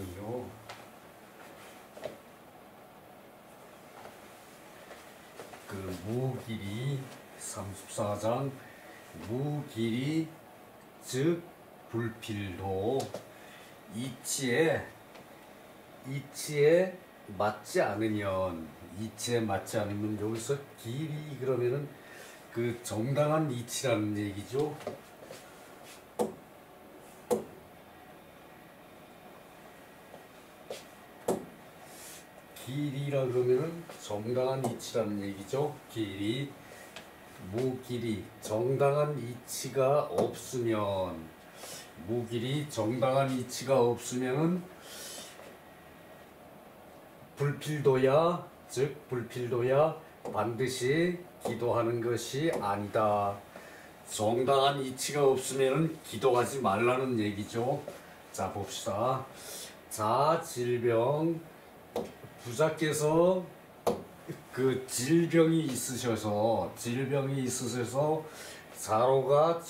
장이요. 그 무길이 34장 무길이 즉 불필도 이치에 맞지 않으면 여기서 길이 그러면은 그 정당한 이치라는 얘기죠. 길이라 그러면은 정당한 이치라는 얘기죠. 무길이 정당한 이치가 없으면 없으면은 불필도야 반드시 기도하는 것이 아니다. 정당한 이치가 없으면은 기도하지 말라는 얘기죠. 자 봅시다. 자 질병 부자께서 그 질병이 있으셔서 자로가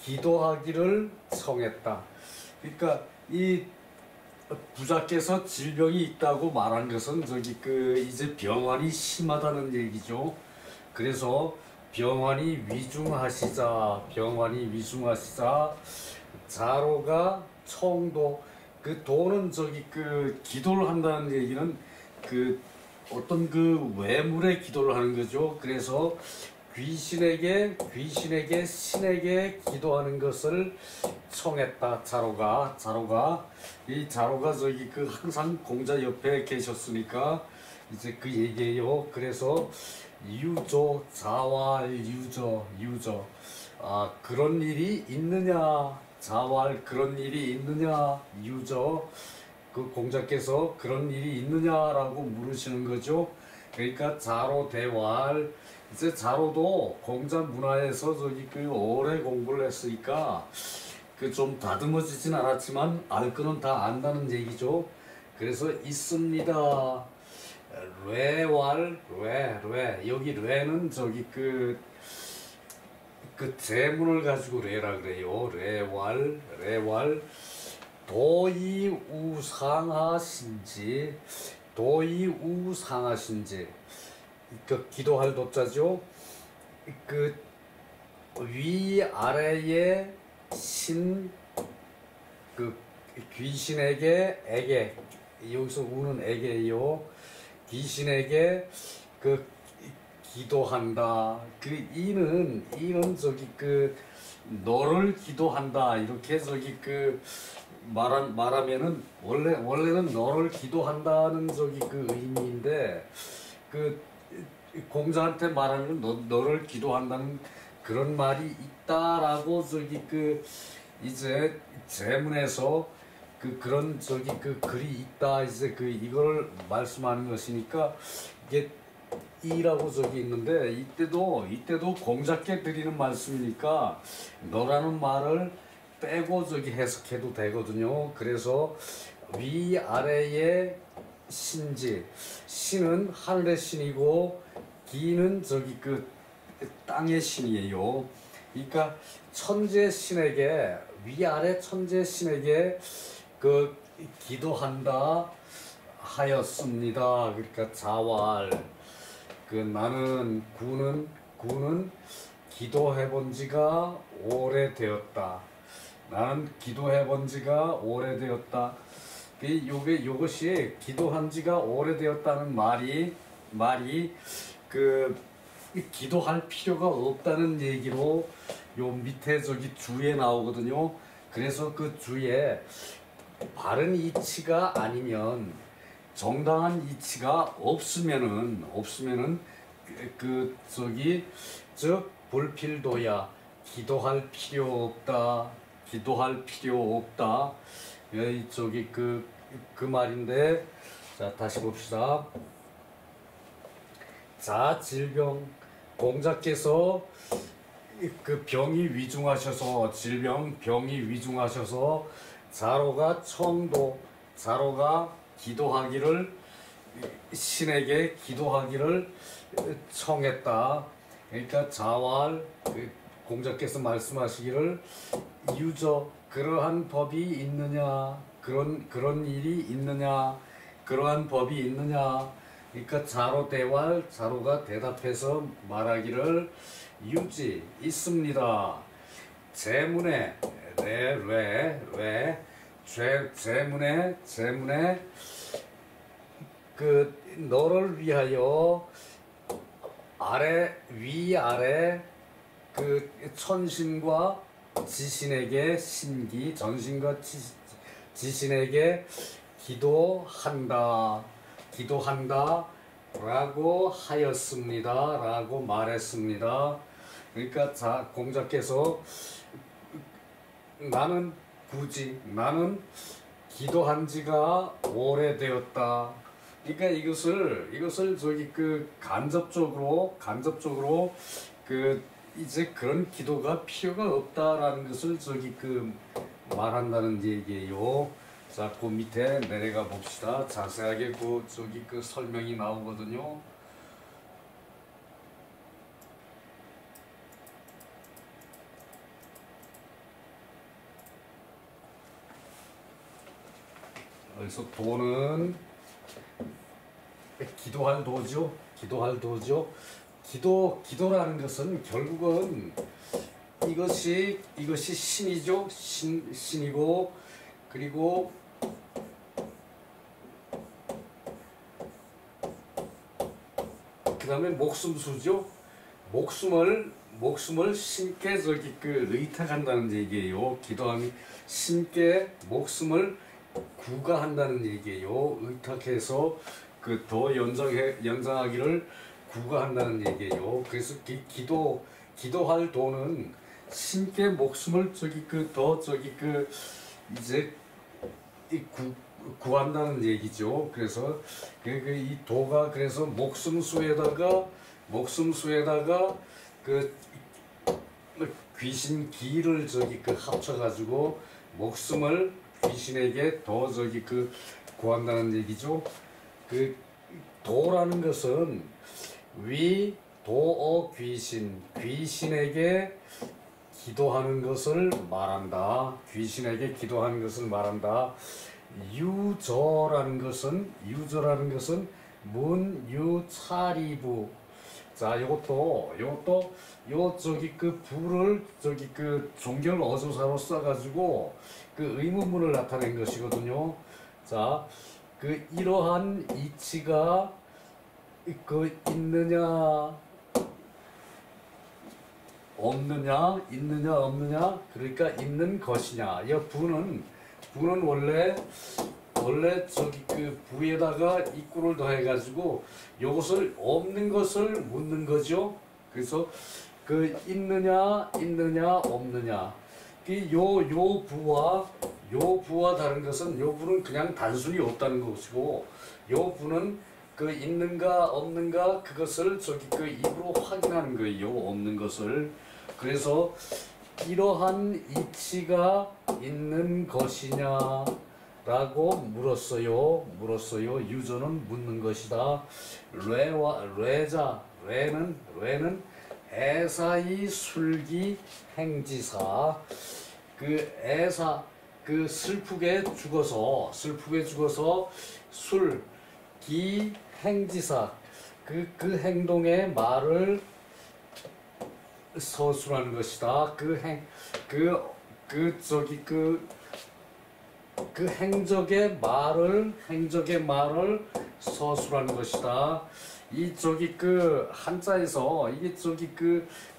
기도하기를 청했다. 그러니까 이 부자께서 질병이 있다고 말한 것은 이제 병환이 심하다는 얘기죠. 그래서 병환이 위중하시자 자로가 청도 그 도는 기도를 한다는 얘기는 어떤 외물에 기도를 하는 거죠. 그래서 귀신에게 신에게 기도하는 것을 청했다. 자로가 항상 공자 옆에 계셨으니까 이제 그 얘기예요. 그래서 유저 그런 일이 있느냐, 자왈 그런 일이 있느냐, 유저 그 공자께서 그런 일이 있느냐라고 물으시는 거죠. 그러니까 자로 대왈 이제 자로도 공자 문화에서 오래 공부를 했으니까 좀 다듬어지진 않았지만 알 거는 다 안다는 얘기죠. 그래서 있습니다. 여기 뇌는 재문을 가지고 뇌라 그래요. 뇌왈 도이우상하신지 기도할 도자죠. 위아래의 귀신에게 여기서 우는 에게요. 귀신에게 기도한다. 이는 너를 기도한다. 이렇게 말하면은 원래는 너를 기도한다는 의미인데 공자한테 말하면 너를 기도한다는 그런 말이 있다라고 이제 제문에서 그런 글이 있다 이제 이걸 말씀하는 것이니까 이게 이라고 있는데 이때도 공자께 드리는 말씀이니까 너라는 말을 빼고 해석해도 되거든요. 그래서 위아래의 신은 하늘의 신이고 기는 땅의 신이에요. 그러니까 천재 신에게 위아래 천재 신에게 기도한다 하였습니다. 그러니까 자왈 나는 구는 기도해 본 지가 오래되었다. 나는 기도해 본 지가 오래되었다. 요것이 기도한 지가 오래되었다는 말이 기도할 필요가 없다는 얘기로 요 밑에 주에 나오거든요. 그래서 그 주에 바른 이치가 아니면 정당한 이치가 없으면은 즉 불필도야 기도할 필요 없다. 그 말인데 자 다시 봅시다. 자 질병 공자께서 병이 위중하셔서 자로가 기도하기를 신에게 기도하기를 청했다. 그러니까 자왈 공자께서 말씀하시기를 유저 그러한 법이 있느냐 그런 일이 있느냐 그러한 법이 있느냐 그러니까 자로 대활 자로가 대답해서 말하기를 유지 있습니다. 제문에 제문에 그 너를 위하여 위아래 그 천신과 지신에게 전신과 지신에게 기도한다 라고 하였습니다 라고 말했습니다. 그러니까 공자께서 나는 기도한 지가 오래되었다. 그러니까 이것을 저기 그 간접적으로 그 이제 그런 기도가 필요가 없다라는 것을 저기 그 말한다는 얘기예요. 자, 그 밑에 내려가 봅시다. 자세하게 저기 그 설명이 나오거든요. 그래서 도는 기도할 도죠. 기도라는 것은 결국은 이것이 신이죠. 신이고 그리고 그 다음에 목숨수죠. 목숨을 신께 저기 그 의탁한다는 얘기예요. 기도하면 신께 목숨을 구가한다는 얘기예요. 의탁해서 그 더 연장하기를 구가한다는 얘기예요. 그래서 기도할 도는 신께 목숨을 이제 구한다는 얘기죠. 그래서 이 도가 그래서 목숨수에다가 그 귀신 기를 합쳐가지고 목숨을 귀신에게 더 구한다는 얘기죠. 그 도라는 것은 도어 귀신에게 기도하는 것을 말한다. 유저라는 것은 문유차리부. 자, 요것도 부를 종결 어조사로 써가지고 그 의문문을 나타낸 것이거든요. 자, 이러한 이치가 있느냐 없느냐 그러니까 있는 것이냐. 이 부는 원래 부에다가 입구를 더해가지고 요것을 없는 것을 묻는 거죠. 그래서 있느냐 없느냐. 요 부와 다른 것은 요 부는 그냥 단순히 없다는 것이고 요 부는 있는가 없는가 그것을 입으로 확인하는 거예요. 없는 것을. 그래서 이러한 이치가 있는 것이냐 라고 물었어요. 유저는 묻는 것이다. 뇌는 애사이 술기 행지사. 애사 슬프게 죽어서 술기 행지사 그 행동의 말을 서술하는 것이다. 행적의 말을 서술하는 것이다. 이 한자에서 이게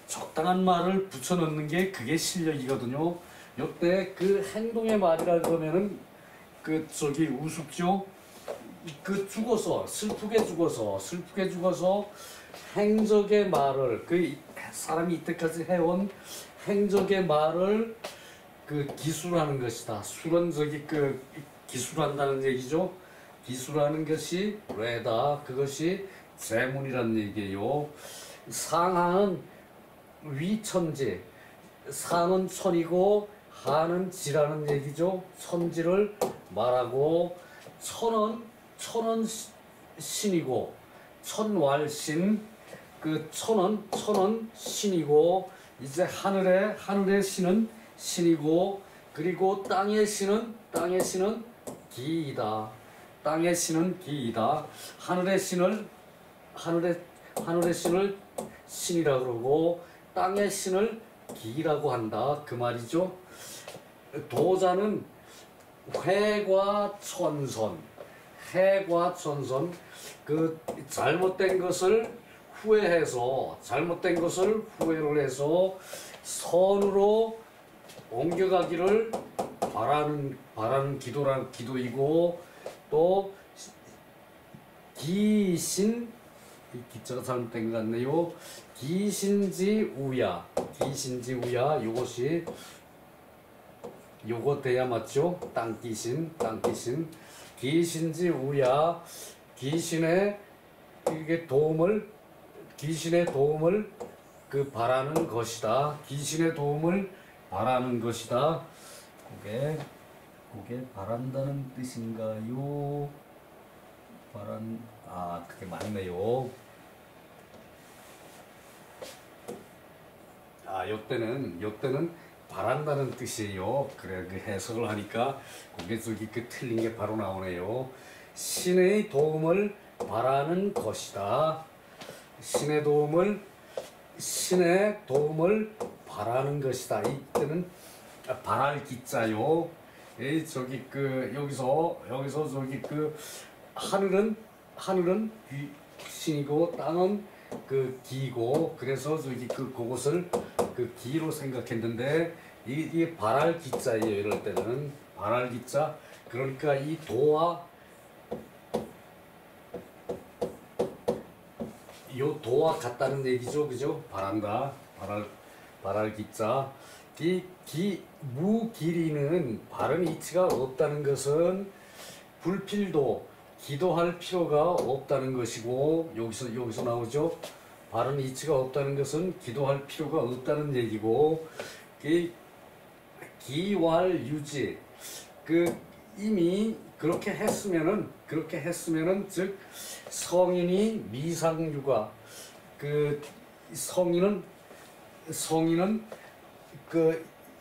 적당한 말을 붙여넣는 게 그게 실력이거든요. 요때 행동의 말이라 그러면은 우습죠. 슬프게 죽어서 행적의 말을 사람이 이때까지 해온 행적의 말을 기술하는 것이다. 술은 기술한다는 얘기죠. 기술하는 것이 뇌다. 그것이 재문이라는 얘기예요. 상하는 위천지, 상은 천이고 하는 지라는 얘기죠. 천지를 말하고 천은 신이고 천왈신. 천은 신이고 이제 하늘의 신은 신이고, 그리고 땅의 신은 기이다. 땅의 신은 기이다. 하늘의 신을 신이라 그러고 땅의 신을 기라고 한다 그 말이죠. 도자는 회과천선, 그 잘못된 것을 후회를 해서 선으로 옮겨가기를 바라는 기도이고, 또 기신, 이 기자가 잘못된 것 같네요. 기신지우야, 요거 돼야 맞죠? 땅기신. 기신지우야, 귀신의 도움을 그 바라는 것이다. 귀신의 도움을 바라는 것이다. 그게 바란다는 뜻인가요? 그게 맞네요. 요때는 바란다는 뜻이에요. 그래, 그 해석을 하니까 그게 틀린 게 바로 나오네요. 신의 도움을 바라는 것이다. 신의 도움을 바라는 것이다. 이때는 바랄 기자요. 여기서 하늘은 신이고 땅은 기고, 그래서 그것을 기로 생각했는데 이게 바랄 기자예요. 이럴 때는 바랄 기자. 그러니까 이 도와 같다는 얘기죠, 그죠? 바란다, 바랄 기자. 무기리는 바른 이치가 없다는 것은 불필도, 기도할 필요가 없다는 것이고, 여기서 나오죠. 바른 이치가 없다는 것은 기도할 필요가 없다는 얘기고, 기왈유지, 이미 그렇게 했으면은 즉 성인이 미상유가, 성인은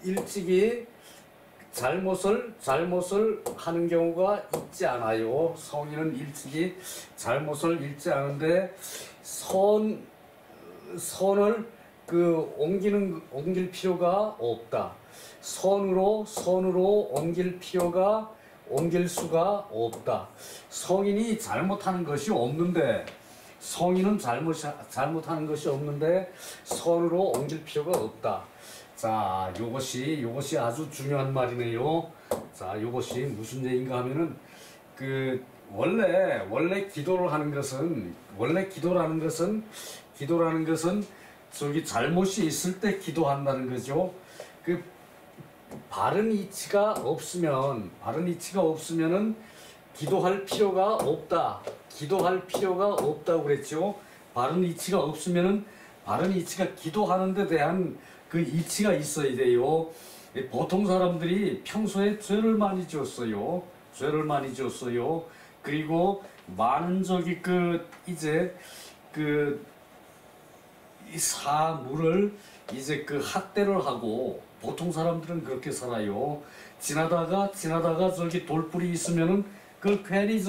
일찍이 잘못을 하는 경우가 있지 않아요. 성인은 일찍이 잘못을 잃지 않은데 선을 옮길 필요가 없다. 선으로 옮길 수가 없다. 성인이 잘못하는 것이 없는데, 잘못하는 것이 없는데 선으로 옮길 필요가 없다. 자, 요것이 아주 중요한 말이네요. 자, 요것이 무슨 얘기인가 하면은 원래 기도를 하는 것은 잘못이 있을 때 기도한다는 거죠. 바른 이치가 없으면은 기도할 필요가 없다 그랬죠. 바른 이치가 없으면은, 바른 이치가 기도하는 데 대한 그 이치가 있어야 돼요. 보통 사람들이 평소에 죄를 많이 지었어요. 그리고 많은 이 사물을 학대를 하고, 보통 사람들은 그렇게 살아요. 지나다가 돌불이 있으면은 그걸 괜히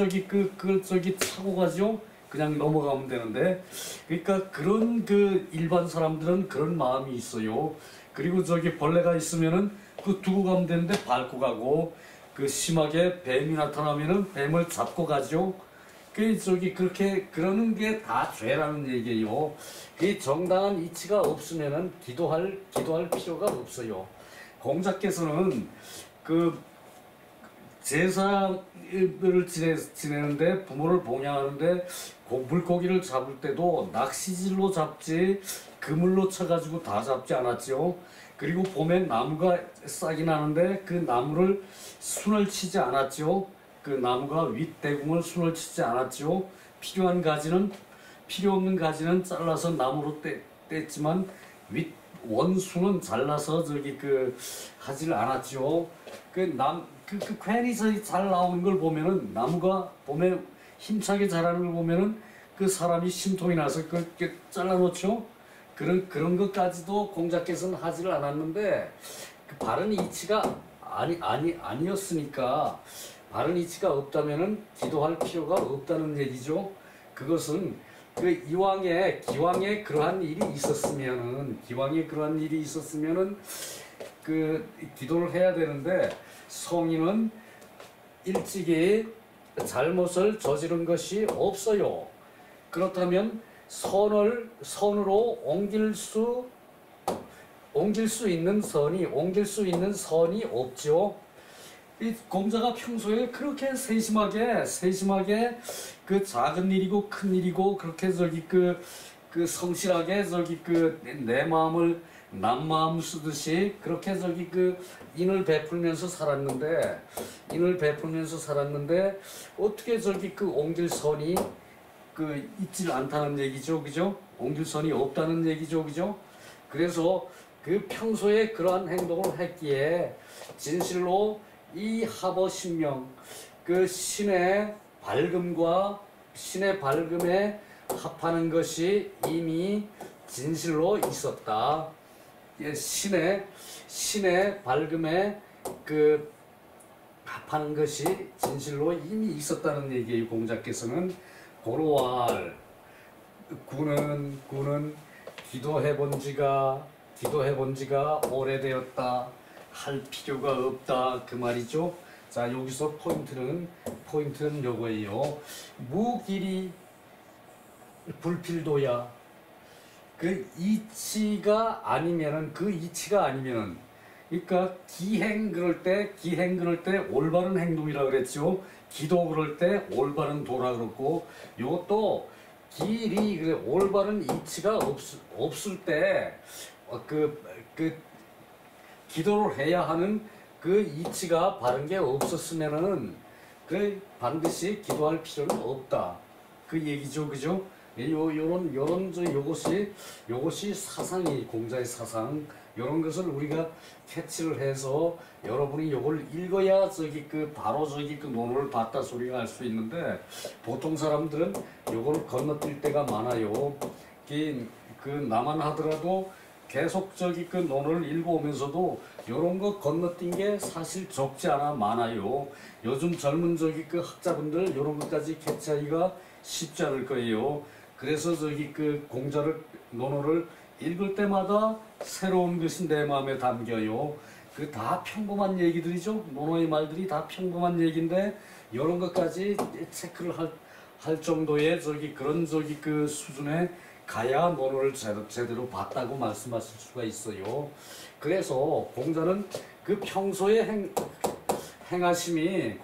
차고 가죠. 그냥 넘어가면 되는데, 그러니까 그런 일반 사람들은 그런 마음이 있어요. 그리고 벌레가 있으면은 두고 가면 되는데 밟고 가고, 심하게 뱀이 나타나면은 뱀을 잡고 가죠. 그렇게 그러는 게 다 죄라는 얘기예요. 정당한 이치가 없으면은 기도할 필요가 없어요. 공자께서는 제사를 지내는데, 부모를 봉양하는데 물고기를 잡을 때도 낚시질로 잡지 그물로 쳐가지고 다 잡지 않았죠. 그리고 봄에 나무가 싹이 나는데 그 나무를 순을 치지 않았죠. 그 나무가 윗대궁을 순을 치지 않았죠. 필요 없는 가지는 잘라서 나무로 뗐지만 원수는 잘라서 하질 않았죠. 괜히 잘 나오는 걸 보면은, 나무가 봄에 힘차게 자라는 걸 보면은 사람이 심통이 나서 그렇게 잘라놓죠. 그런 것까지도 공자께서는 하지를 않았는데, 그 바른 이치가 아니었으니까 바른 이치가 없다면은 기도할 필요가 없다는 얘기죠. 그것은 그 기왕에 그러한 일이 있었으면은 그 기도를 해야 되는데 성인은 일찍이 잘못을 저지른 것이 없어요. 그렇다면 선으로 옮길 수 있는 선이 없죠. 이 공자가 평소에 그렇게 세심하게 그 작은 일이고 큰 일이고 그렇게 그 성실하게 내 마음을 남 마음 쓰듯이 그렇게 그 인을 베풀면서 살았는데 어떻게 그 옮길 선이 그 있질 않다는 얘기죠, 그죠? 옮길 선이 없다는 얘기죠, 그죠? 그래서 그 평소에 그러한 행동을 했기에 진실로 이 합어신명 그 신의 밝음에 합하는 것이 이미 진실로 있었다. 예, 신의 밝음에 그 합하는 것이 진실로 이미 있었다는 얘기예요. 공자께서는 고로할 구는 기도해본 지가 오래되었다. 할 필요가 없다. 그 말이죠. 자, 여기서 포인트는 요거예요. 무길이 불필도야. 그 이치가 아니면은 그러니까 기행 그럴 때 올바른 행동이라 그랬죠. 기도 그럴 때 올바른 도라 그랬고, 요것도 길이 그래 올바른 이치가 없을 때 기도를 해야 하는 그 이치가 바른 게 없었으면은 그 반드시 기도할 필요는 없다. 그 얘기죠, 그죠? 요것이 사상이 공자의 사상. 요런 것을 우리가 캐치를 해서 여러분이 요걸 읽어야 바로 그 논어를 봤다 소리가 할 수 있는데 보통 사람들은 요걸 건너뛸 때가 많아요. 그 나만 하더라도 계속 그 논어를 읽어오면서도 요런 거 건너뛴 게 사실 적지 않아 많아요. 요즘 젊은 그 학자분들 요런 것까지 캐치하기가 쉽지 않을 거예요. 그래서 그 공자를 논어를 읽을 때마다 새로운 것이 내 마음에 담겨요. 그 다 평범한 얘기들이죠. 논어의 말들이 다 평범한 얘기인데 이런 것까지 체크를 할 정도의 그런 그 수준에 가야 논어를 제대로 봤다고 말씀하실 수가 있어요. 그래서 공자는 그 평소의 행하심이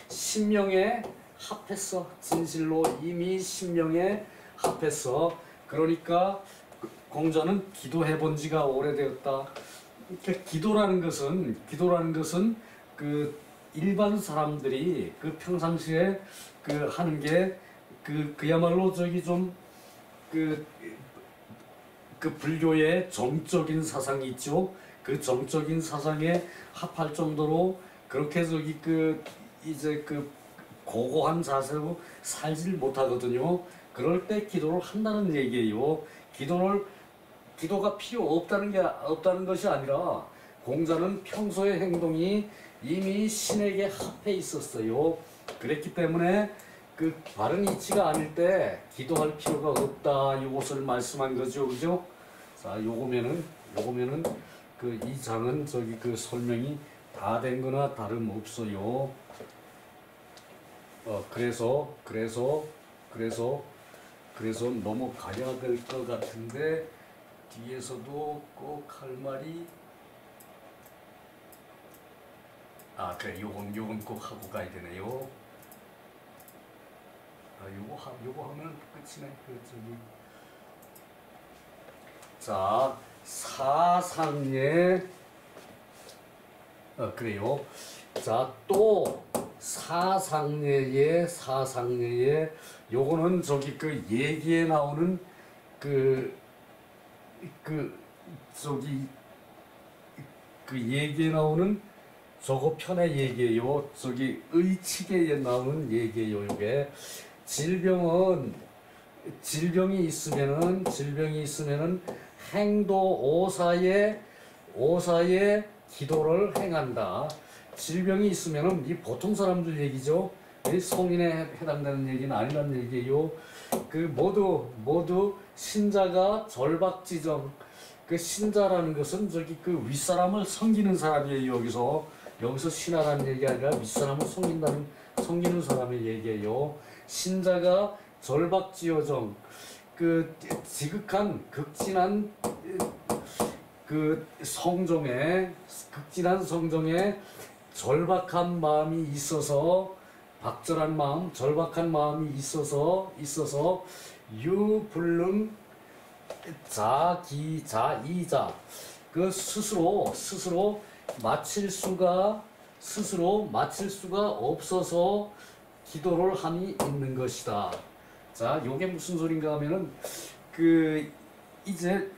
신명에 합했어. 진실로 이미 신명에 합했어. 그러니까 공자는 기도해본 지가 오래되었다. 그러니까 기도라는 것은 그 일반 사람들이 그 평상시에 그 하는 게 그야말로 그 불교의 정적인 사상이 있죠. 그 정적인 사상에 합할 정도로 그렇게 이제 고고한 자세로 살질 못하거든요. 그럴 때 기도를 한다는 얘기예요. 기도가 필요 없다는 것이 아니라 공자는 평소의 행동이 이미 신에게 합해 있었어요. 그랬기 때문에 그 바른 이치가 아닐 때 기도할 필요가 없다. 이것을 말씀한 거죠, 그죠? 자, 요거면은 이 장은 그 설명이 다 된 거나 다름없어요. 그래서 넘어가야 될 것 같은데 뒤에서도 꼭 할 말이 그래 요건 꼭 하고 가야 되네요. 요거 하면 끝이네. 자, 사상예 그래요. 자, 또 사상예의 요거는 그 얘기에 나오는 그 얘기에 나오는 저거 편의 얘기예요. 의칙에 나오는 얘기예요. 요게 질병이 있으면은 행도 오사에 오사에 기도를 행한다. 질병이 있으면은 이 보통 사람들 얘기죠. 이 성인에 해당되는 얘기는 아니란 얘기예요. 그 모두 신자가 절박지정. 그 신자라는 것은 저기 그 윗사람을 섬기는 사람이에요. 여기서 신하라는 얘기 아니라 윗사람을 섬기는 사람의 얘기예요. 신자가 절박지어정. 그 지극한 극진한 그 극진한 성정에 절박한 마음이 있어서 박절한 마음, 절박한 마음이 있어서 유불능 자기자이자 그 스스로 마칠 수가 없어서 기도를 함이 있는 것이다. 자, 요게 무슨 소린가 하면은 그 이제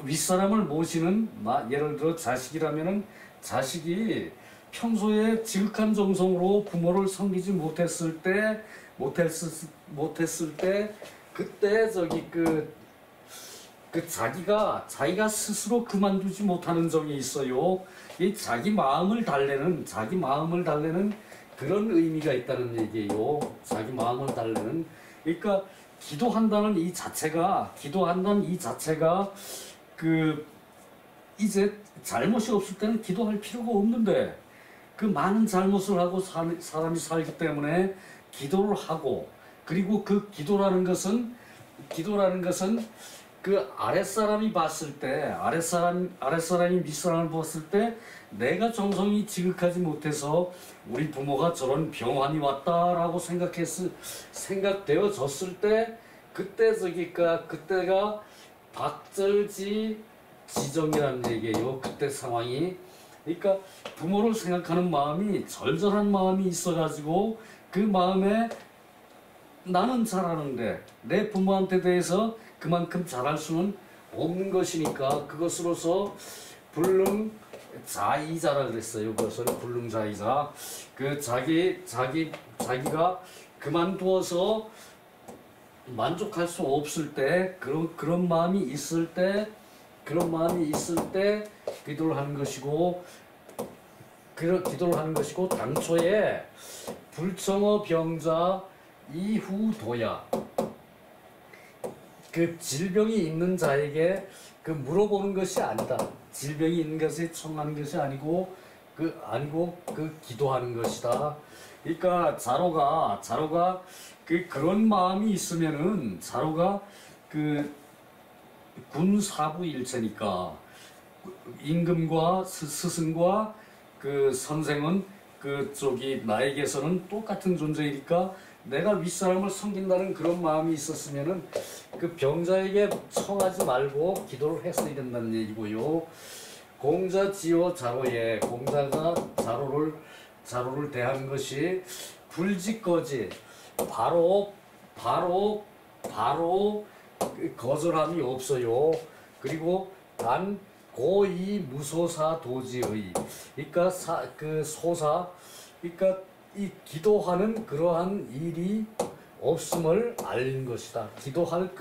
윗사람을 모시는 예를 들어 자식이라면은 자식이 평소에 지극한 정성으로 부모를 섬기지 못했을 때 그때 저기 자기가 스스로 그만두지 못하는 점이 있어요. 이 자기 마음을 달래는 그런 의미가 있다는 얘기예요. 자기 마음을 달래는. 그러니까 기도한다는 이 자체가 그 이제 잘못이 없을 때는 기도할 필요가 없는데 그 많은 잘못을 하고 사람이 살기 때문에 기도를 하고, 그리고 그 기도라는 것은 그 아랫사람이 봤을 때 아랫사람이 윗사람을 봤을 때 내가 정성이 지극하지 못해서 우리 부모가 저런 병환이 왔다라고 생각되어졌을 때 그때가 박절지 지정이라는 얘기예요. 그때 상황이. 그러니까 부모를 생각하는 마음이 절절한 마음이 있어가지고 그 마음에 나는 잘하는데 내 부모한테 대해서 그만큼 잘할 수는 없는 것이니까 그것으로서 불능자이자라 그랬어요. 그것을 불능자이자. 그 자기가 그만두어서 만족할 수 없을 때 그런 마음이 있을 때 기도를 하는 것이고 당초에 불청어 병자 이후도야. 그 질병이 있는 자에게 그 물어보는 것이 아니다. 질병이 있는 것에 청하는 것이 아니고 기도하는 것이다. 그러니까 자로가 그런 마음이 있으면은 자로가 그 군사부일체니까 임금과 스승과 그 선생은 나에게서는 똑같은 존재이니까 내가 윗사람을 섬긴다는 그런 마음이 있었으면은 그 병자에게 청하지 말고 기도를 했어야 된다는 얘기고요. 공자지요 자로에, 공자가 자로를 대한 것이 불직거지, 바로 거절함이 없어요. 그리고 단 고이 무소사 도지의, 그러니까 그러니까 이 기도하는 그러한 일이 없음을 알린 것이다. 기도할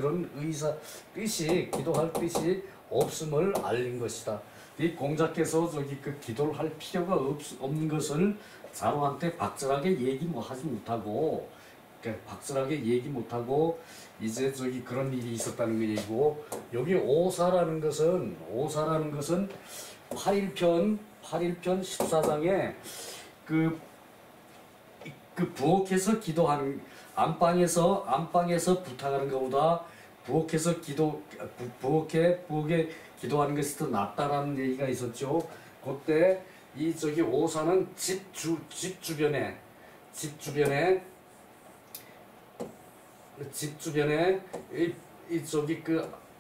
뜻이 없음을 알린 것이다. 이 공자께서 기도를 할 필요가 없는 것을 자로한테 박절하게 얘기 못하고 이제 그런 일이 있었다는 거 얘기고, 여기 오사라는 것은 8일편 14장에 그 부엌에서 기도하는, 안방에서 부탁하는 것보다 부엌에 기도하는 것이 더 낫다라는 얘기가 있었죠. 그때 이 오사는 집 주변에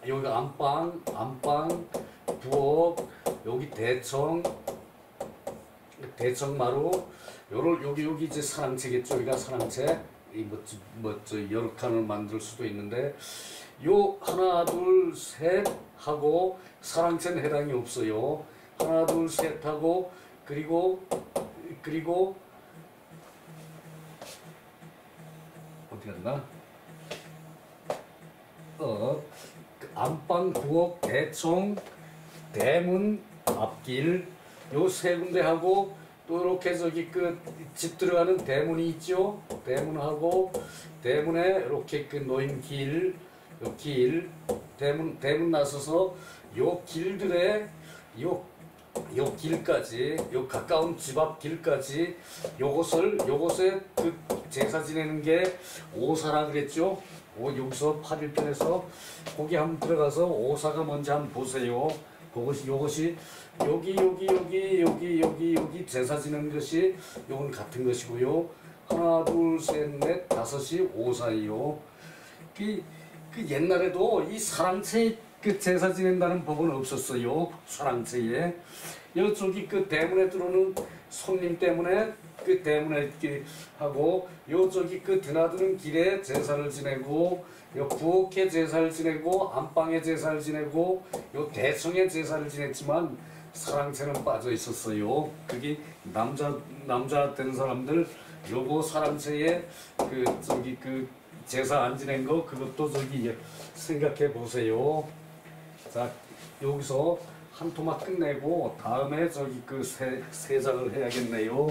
여기 안방, 부엌, 여기 대청마루, 여기 이제 사랑채겠죠. 여기가 사랑채. 여러 칸을 만들 수도 있는데, 요 하나 둘 셋 하고 사랑채는 해당이 없어요. 하나 둘 셋 하고 그리고 어떻게 하나? 안방, 부엌, 대청, 대문, 앞길 요 세 군데 하고 또 이렇게 저기 그 집 들어가는 대문이 있죠. 대문하고 대문에 이렇게 그 놓인 길, 요 길, 대문 나서서 요 길들에 요 길까지, 요 가까운 집 앞 길까지 요것에 그 제사 지내는 게 오사라 그랬죠. 여기서 8일편에서 거기 한번 들어가서 오사가 뭔지 한번 보세요. 요것이 여기 제사 지내는 것이 요건 같은 것이고요. 하나, 둘, 셋, 넷, 다섯이 오사예요. 그 옛날에도 이 사랑채 그 제사 지낸다는 법은 없었어요. 사랑채에. 이쪽이 그 대문에 들어오는 손님 때문에 그 대문에 이렇게 하고 요쪽이 그 드나드는 길에 제사를 지내고 요 부엌에 제사를 지내고 안방에 제사를 지내고 요 대청에 제사를 지냈지만 사랑채는 빠져 있었어요. 그게 남자 된 사람들 요거 사랑채에 그 제사 안 지낸 거 그것도 저기 생각해 보세요. 자, 여기서 한 토막 끝내고 다음에 저기 그 세 장을 해야겠네요.